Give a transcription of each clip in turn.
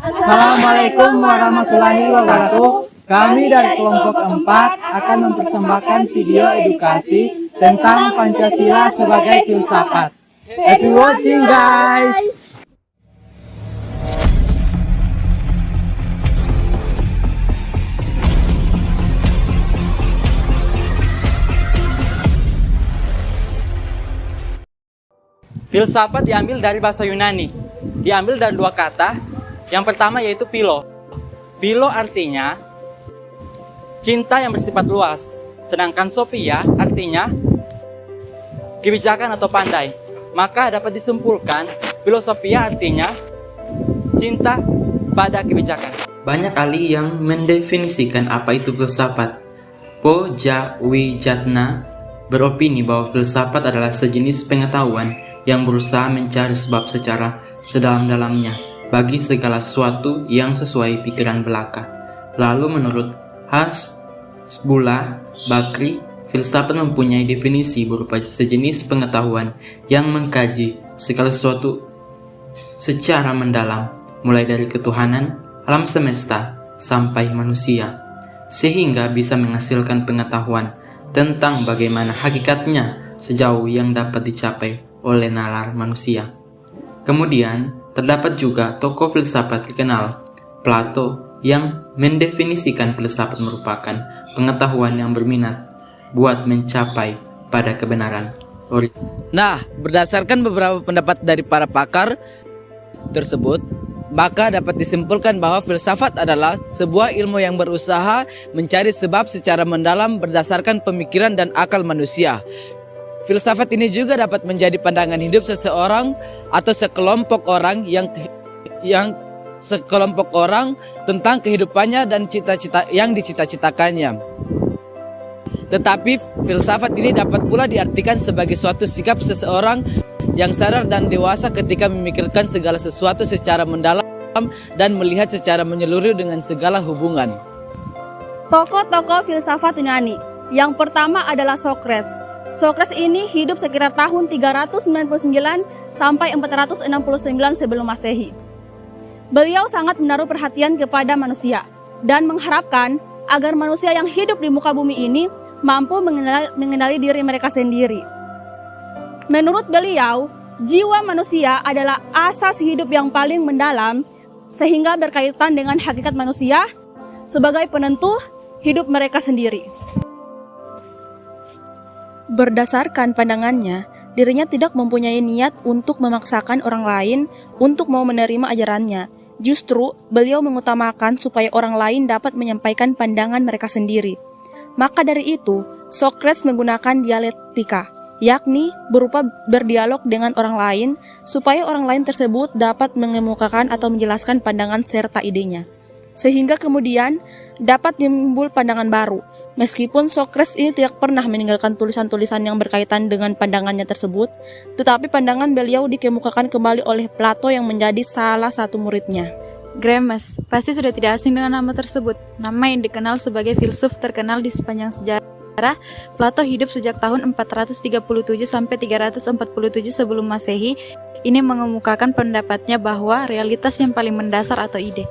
Assalamualaikum warahmatullahi wabarakatuh. Kami dari kelompok 4 akan mempersembahkan video edukasi tentang Pancasila sebagai filsafat. Happy watching guys! Filsafat diambil dari bahasa Yunani. Diambil dari dua kata. Yang pertama yaitu philo. Philo artinya cinta yang bersifat luas. Sedangkan sophia artinya kebijakan atau pandai. Maka dapat disimpulkan filosofia artinya cinta pada kebijakan. Banyak ahli yang mendefinisikan apa itu filsafat. Po Jawijatna beropini bahwa filsafat adalah sejenis pengetahuan yang berusaha mencari sebab secara sedalam-dalamnya bagi segala sesuatu yang sesuai pikiran belaka. Lalu menurut Hasbullah Bakri, filsafat mempunyai definisi berupa sejenis pengetahuan yang mengkaji segala sesuatu secara mendalam, mulai dari ketuhanan, alam semesta, sampai manusia, sehingga bisa menghasilkan pengetahuan tentang bagaimana hakikatnya sejauh yang dapat dicapai oleh nalar manusia. Kemudian, terdapat juga tokoh filsafat terkenal, Plato, yang mendefinisikan filsafat merupakan pengetahuan yang berminat buat mencapai pada kebenaran. Nah, berdasarkan beberapa pendapat dari para pakar tersebut, maka dapat disimpulkan bahwa filsafat adalah sebuah ilmu yang berusaha mencari sebab secara mendalam berdasarkan pemikiran dan akal manusia. Filsafat ini juga dapat menjadi pandangan hidup seseorang atau sekelompok orang tentang kehidupannya dan cita-cita yang dicita-citakannya. Tetapi filsafat ini dapat pula diartikan sebagai suatu sikap seseorang yang sadar dan dewasa ketika memikirkan segala sesuatu secara mendalam dan melihat secara menyeluruh dengan segala hubungan. Tokoh-tokoh filsafat Yunani. Yang pertama adalah Socrates. Socrates ini hidup sekitar tahun 399 sampai 469 sebelum Masehi. Beliau sangat menaruh perhatian kepada manusia dan mengharapkan agar manusia yang hidup di muka bumi ini mampu mengenali diri mereka sendiri. Menurut beliau, jiwa manusia adalah asas hidup yang paling mendalam sehingga berkaitan dengan hakikat manusia sebagai penentu hidup mereka sendiri. Berdasarkan pandangannya, dirinya tidak mempunyai niat untuk memaksakan orang lain untuk mau menerima ajarannya. Justru, beliau mengutamakan supaya orang lain dapat menyampaikan pandangan mereka sendiri. Maka dari itu, Socrates menggunakan dialektika, yakni berupa berdialog dengan orang lain supaya orang lain tersebut dapat mengemukakan atau menjelaskan pandangan serta idenya. Sehingga kemudian dapat timbul pandangan baru. Meskipun Socrates ini tidak pernah meninggalkan tulisan-tulisan yang berkaitan dengan pandangannya tersebut, tetapi pandangan beliau dikemukakan kembali oleh Plato yang menjadi salah satu muridnya. Gramsci pasti sudah tidak asing dengan nama tersebut. Nama yang dikenal sebagai filsuf terkenal di sepanjang sejarah. Plato hidup sejak tahun 437 sampai 347 sebelum Masehi. Ini mengemukakan pendapatnya bahwa realitas yang paling mendasar atau ide.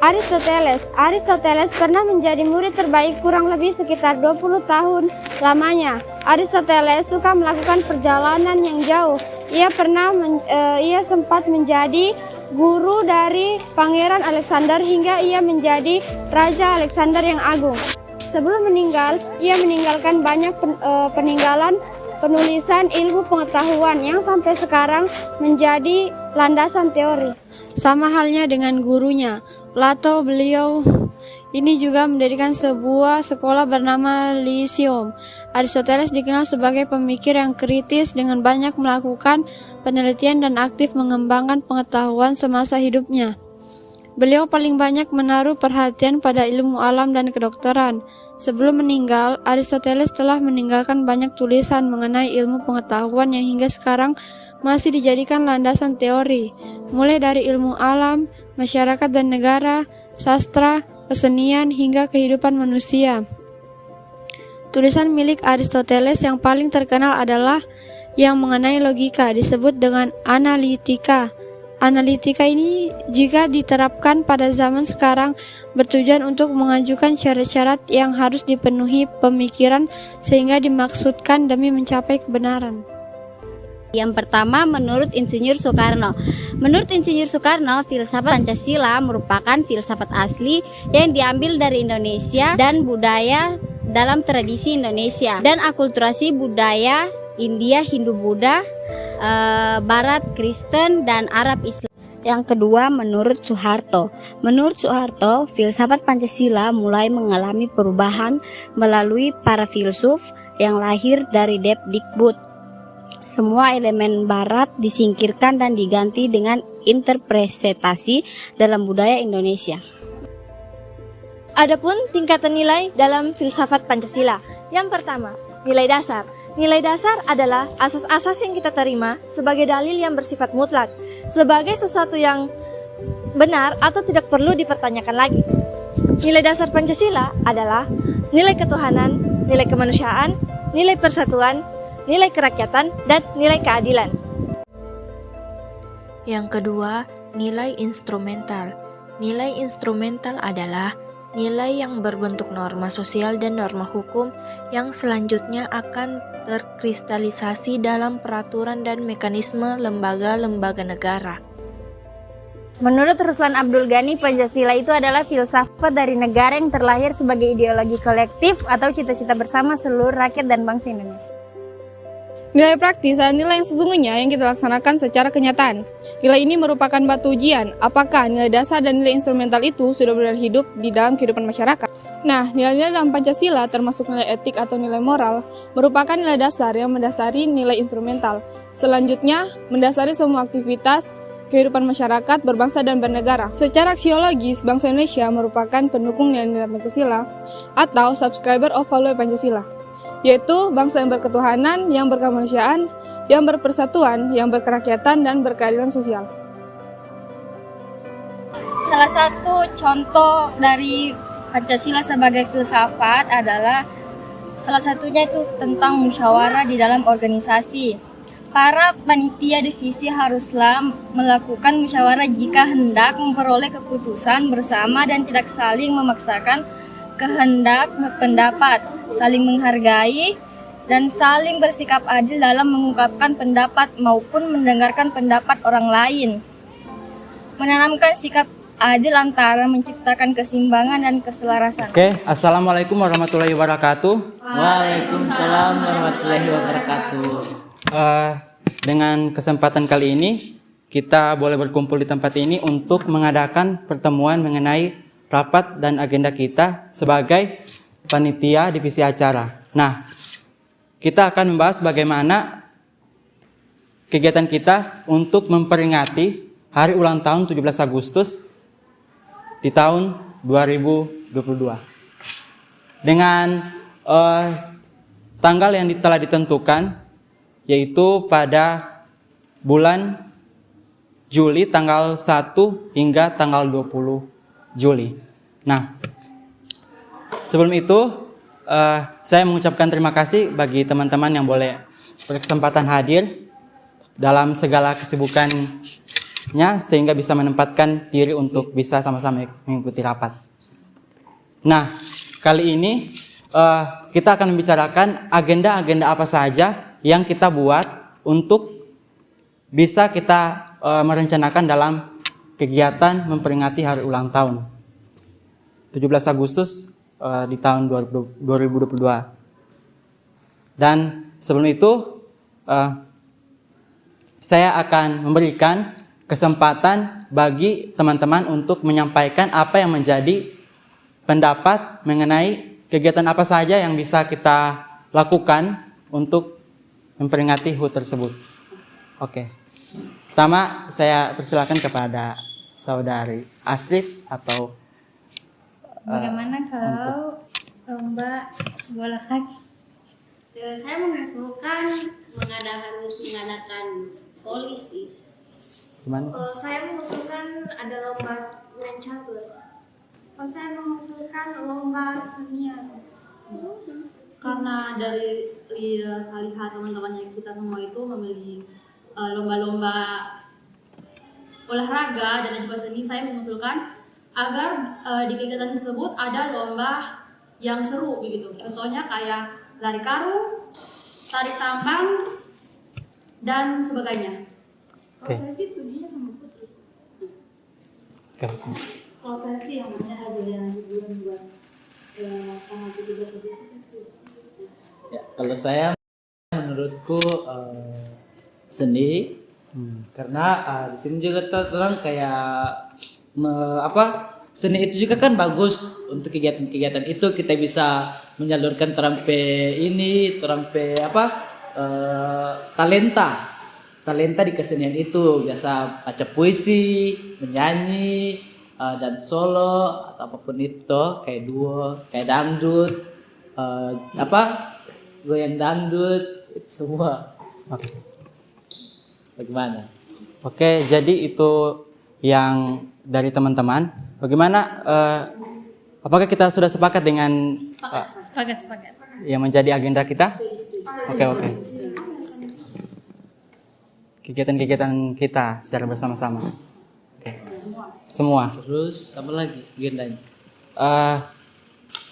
Aristoteles pernah menjadi murid terbaik kurang lebih sekitar 20 tahun lamanya. Aristoteles suka melakukan perjalanan yang jauh. Ia sempat menjadi guru dari Pangeran Alexander hingga ia menjadi Raja Alexander yang Agung. Sebelum meninggal, ia meninggalkan banyak peninggalan penulisan ilmu pengetahuan yang sampai sekarang menjadi landasan teori. Sama halnya dengan gurunya, Plato, beliau ini juga mendirikan sebuah sekolah bernama Lyceum. Aristoteles dikenal sebagai pemikir yang kritis dengan banyak melakukan penelitian dan aktif mengembangkan pengetahuan semasa hidupnya. Beliau paling banyak menaruh perhatian pada ilmu alam dan kedokteran. Sebelum meninggal, Aristoteles telah meninggalkan banyak tulisan mengenai ilmu pengetahuan yang hingga sekarang masih dijadikan landasan teori, mulai dari ilmu alam, masyarakat dan negara, sastra, kesenian, hingga kehidupan manusia. Tulisan milik Aristoteles yang paling terkenal adalah yang mengenai logika, disebut dengan Analitika. Analitika ini jika diterapkan pada zaman sekarang bertujuan untuk mengajukan syarat-syarat yang harus dipenuhi pemikiran sehingga dimaksudkan demi mencapai kebenaran. Yang pertama, menurut Insinyur Soekarno. Menurut Insinyur Soekarno, filsafat Pancasila merupakan filsafat asli yang diambil dari Indonesia dan budaya dalam tradisi Indonesia dan akulturasi budaya India, Hindu-Buddha, Barat, Kristen, dan Arab Islam. Yang kedua, menurut Soeharto. Menurut Soeharto, filsafat Pancasila mulai mengalami perubahan melalui para filsuf yang lahir dari Depdikbud. Semua elemen Barat disingkirkan dan diganti dengan interpretasi dalam budaya Indonesia. Adapun tingkatan nilai dalam filsafat Pancasila. Yang pertama, nilai dasar. Nilai dasar adalah asas-asas yang kita terima sebagai dalil yang bersifat mutlak, sebagai sesuatu yang benar atau tidak perlu dipertanyakan lagi. Nilai dasar Pancasila adalah nilai ketuhanan, nilai kemanusiaan, nilai persatuan, nilai kerakyatan, dan nilai keadilan. Yang kedua, nilai instrumental. Nilai instrumental adalah nilai yang berbentuk norma sosial dan norma hukum yang selanjutnya akan terkristalisasi dalam peraturan dan mekanisme lembaga-lembaga negara. Menurut Ruslan Abdul Ghani, Pancasila itu adalah filsafat dari negara yang terlahir sebagai ideologi kolektif atau cita-cita bersama seluruh rakyat dan bangsa Indonesia. Nilai praktis adalah nilai yang sesungguhnya yang kita laksanakan secara kenyataan. Nilai ini merupakan batu ujian apakah nilai dasar dan nilai instrumental itu sudah benar hidup di dalam kehidupan masyarakat. Nah, nilai-nilai dalam Pancasila termasuk nilai etik atau nilai moral merupakan nilai dasar yang mendasari nilai instrumental. Selanjutnya, mendasari semua aktivitas kehidupan masyarakat berbangsa dan bernegara. Secara aksiologis, bangsa Indonesia merupakan pendukung nilai-nilai Pancasila atau subscriber of value Pancasila, yaitu bangsa yang berketuhanan, yang berkemanusiaan, yang berpersatuan, yang berkerakyatan, dan berkeadilan sosial. Salah satu contoh dari Pancasila sebagai filsafat adalah salah satunya itu tentang musyawarah di dalam organisasi. Para panitia divisi haruslah melakukan musyawarah jika hendak memperoleh keputusan bersama dan tidak saling memaksakan kehendak pendapat, saling menghargai, dan saling bersikap adil dalam mengungkapkan pendapat maupun mendengarkan pendapat orang lain. Menanamkan sikap adil antara menciptakan keseimbangan dan keselarasan. Oke, Assalamualaikum warahmatullahi wabarakatuh. Waalaikumsalam warahmatullahi wabarakatuh. Dengan kesempatan kali ini, kita boleh berkumpul di tempat ini untuk mengadakan pertemuan mengenai rapat dan agenda kita sebagai panitia divisi acara. Nah, kita akan membahas bagaimana kegiatan kita untuk memperingati hari ulang tahun 17 Agustus di tahun 2022. Dengan tanggal yang telah ditentukan, yaitu pada bulan Juli tanggal 1 hingga tanggal 20 Juli. Nah, sebelum itu saya mengucapkan terima kasih bagi teman-teman yang boleh berkesempatan hadir dalam segala kesibukannya sehingga bisa menempatkan diri untuk bisa sama-sama mengikuti rapat. Nah, kali ini kita akan membicarakan agenda-agenda apa saja yang kita buat untuk bisa kita merencanakan dalam kegiatan memperingati hari ulang tahun 17 Agustus di tahun 2022. Dan sebelum itu saya akan memberikan kesempatan bagi teman-teman untuk menyampaikan apa yang menjadi pendapat mengenai kegiatan apa saja yang bisa kita lakukan untuk memperingati HUT tersebut. Oke. Pertama, saya persilakan kepada Saudari Astrid atau Bagaimana kalau lomba bola kaki? Saya mengusulkan harus mengadakan voli sih. gimana? Saya mengusulkan ada lomba main catur. Saya mengusulkan lomba kesenian. Karena dari saya lihat teman-temannya kita semua itu memilih lomba-lomba olahraga dan juga seni, saya mengusulkan agar di kegiatan tersebut ada lomba yang seru begitu. Contohnya kayak lari karung, tarik tambang, dan sebagainya. Kalau saya sih setujunya sama Putri. Kalau saya sih yang namanya ada hiburan buat tanggal 17 Agustus. Ya, kalau saya menurutku seni, karena di sini juga terang kayak seni itu juga kan bagus untuk kegiatan-kegiatan itu kita bisa menyalurkan talenta di kesenian itu, biasa baca puisi, menyanyi, dan solo atau apapun itu, kayak duo, kayak dangdut, goyang dangdut, itu semua. Bagaimana? Oke, jadi itu yang dari teman-teman. Bagaimana? Apakah kita sudah sepakat dengan Sepakat. yang menjadi agenda kita? Oke. Kegiatan-kegiatan kita secara bersama-sama. Oke. Semua. Terus apa lagi agendanya?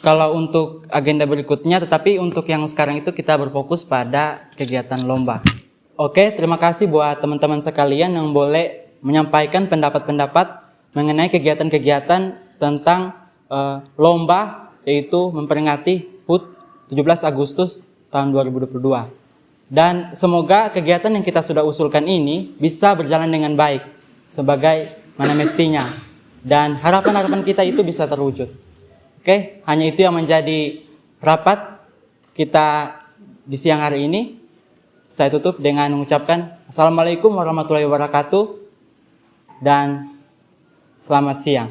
Kalau untuk agenda berikutnya, tetapi untuk yang sekarang itu kita berfokus pada kegiatan lomba. Oke, terima kasih buat teman-teman sekalian yang boleh menyampaikan pendapat-pendapat mengenai kegiatan-kegiatan tentang lomba, yaitu memperingati HUT 17 Agustus tahun 2022. Dan semoga kegiatan yang kita sudah usulkan ini bisa berjalan dengan baik sebagai mana mestinya. Dan harapan-harapan kita itu bisa terwujud. Oke, hanya itu yang menjadi rapat kita di siang hari ini. Saya tutup dengan mengucapkan Assalamualaikum warahmatullahi wabarakatuh dan selamat siang.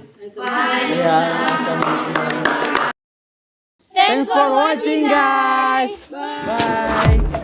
Thanks for watching guys. Bye.